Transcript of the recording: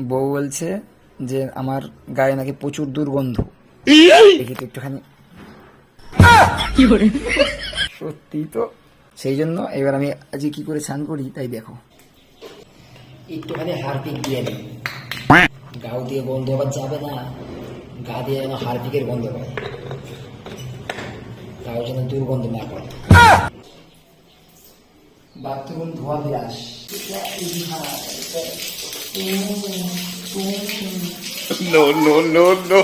বউ বলছে যে আমার গায়ে নাকি প্রচুর দুর্গন্ধ। দেখি তো একটুখানি। সত্যি তো। সেই জন্য এবার আমি আজকে কি করে স্নান করি তাই দেখো। একটুখানি হারপিক দিয়ে নিই, গাও দিয়ে গন্ধ আবার যাবে না, গা দিয়ে যেন হারপিকের গন্ধ পায়, তাও যেন দুর্গন্ধ না করে। বাথরুম ধোয়া বিরাস। No, no, no, no.